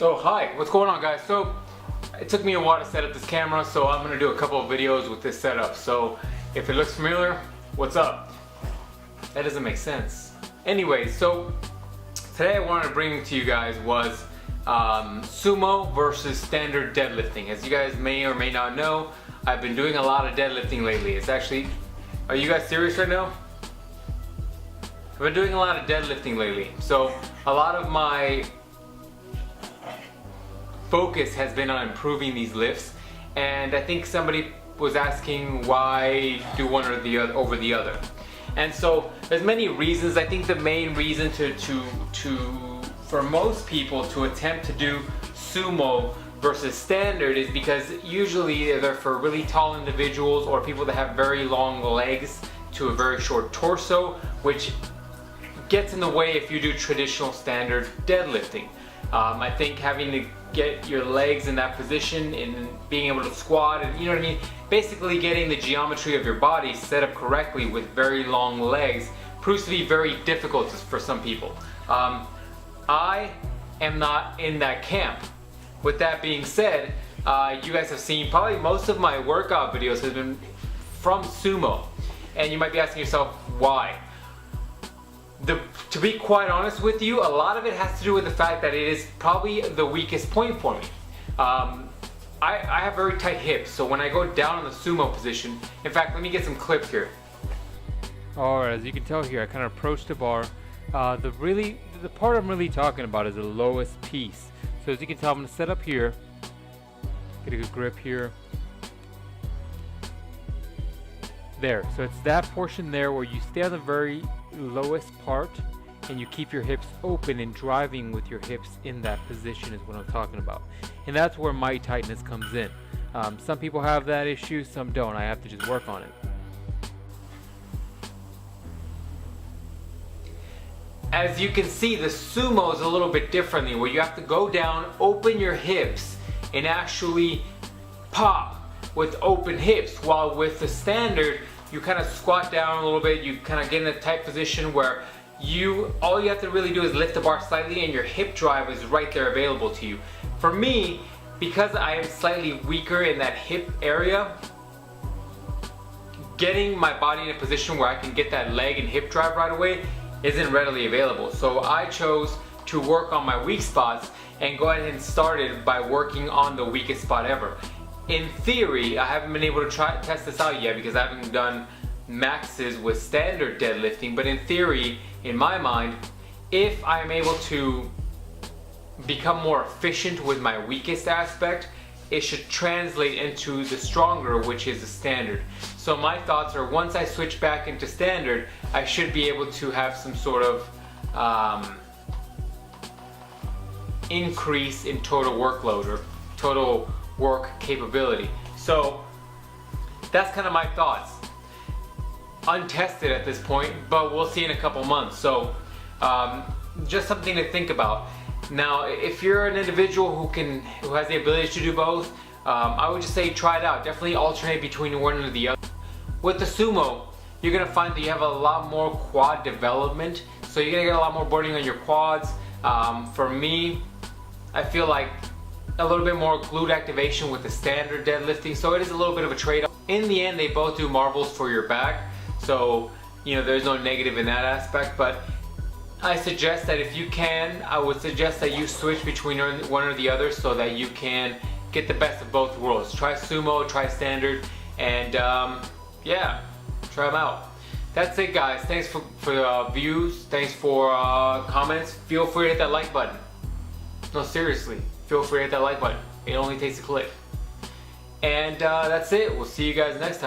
Oh, hi, what's going on, guys? So it took me a while to set up this camera, so I'm gonna do a couple of videos with this setup. So if it looks familiar, what's up? That doesn't make sense. Anyway, so today I wanted to bring to you guys was sumo versus standard deadlifting. As you guys may or may not know, I've been doing a lot of deadlifting lately. It's actually, are you guys serious right now? I've been doing a lot of deadlifting lately. So a lot of my focus has been on improving these lifts, and I think somebody was asking why do one or the other over the other. And so there's many reasons. I think the main reason for most people to attempt to do sumo versus standard is because usually they're for really tall individuals or people that have very long legs to a very short torso, which gets in the way if you do traditional standard deadlifting. I think having to get your legs in that position and being able to squat, and you know what I mean, basically getting the geometry of your body set up correctly with very long legs proves to be very difficult for some people. I am not in that camp. With that being said, you guys have seen probably most of my workout videos have been from sumo, and you might be asking yourself why. To be quite honest with you, a lot of it has to do with the fact that it is probably the weakest point for me. I have very tight hips, so when I go down in the sumo position, in fact, let me get some clips here. Alright, as you can tell here, I kind of approach the bar. The part I'm really talking about is the lowest piece. So as you can tell, I'm going to set up here, get a good grip here. There, so it's that portion there where you stay on the very lowest part and you keep your hips open and driving with your hips in that position is what I'm talking about. And that's where my tightness comes in. Some people have that issue, some don't. I have to just work on it. As you can see, the sumo is a little bit differently, where you have to go down, open your hips, and actually pop with open hips, while with the standard, you kind of squat down a little bit, you kind of get in a tight position where all you have to really do is lift the bar slightly and your hip drive is right there available to you. For me, because I am slightly weaker in that hip area, getting my body in a position where I can get that leg and hip drive right away isn't readily available. So I chose to work on my weak spots and go ahead and started by working on the weakest spot ever. In theory, I haven't been able to test this out yet because I haven't done maxes with standard deadlifting, but in theory, in my mind, if I am able to become more efficient with my weakest aspect, it should translate into the stronger, which is the standard. So my thoughts are, once I switch back into standard, I should be able to have some sort of increase in total workload or total work capability. So that's kind of my thoughts. Untested at this point, but we'll see in a couple months. So just something to think about. Now, if you're an individual who has the ability to do both, I would just say try it out. Definitely alternate between one or the other. With the sumo, you're gonna find that you have a lot more quad development, so you're gonna get a lot more burning on your quads. For me, I feel like a little bit more glute activation with the standard deadlifting, so it is a little bit of a trade-off. In the end, they both do marvels for your back, so you know there's no negative in that aspect, but I suggest that if you can, I would suggest that you switch between one or the other so that you can get the best of both worlds. Try sumo, try standard, and yeah, try them out. That's it, guys. Thanks for the views, thanks for comments. Feel free to hit that like button. No, seriously, feel free to hit that like button. It only takes a click. And that's it. We'll see you guys next time.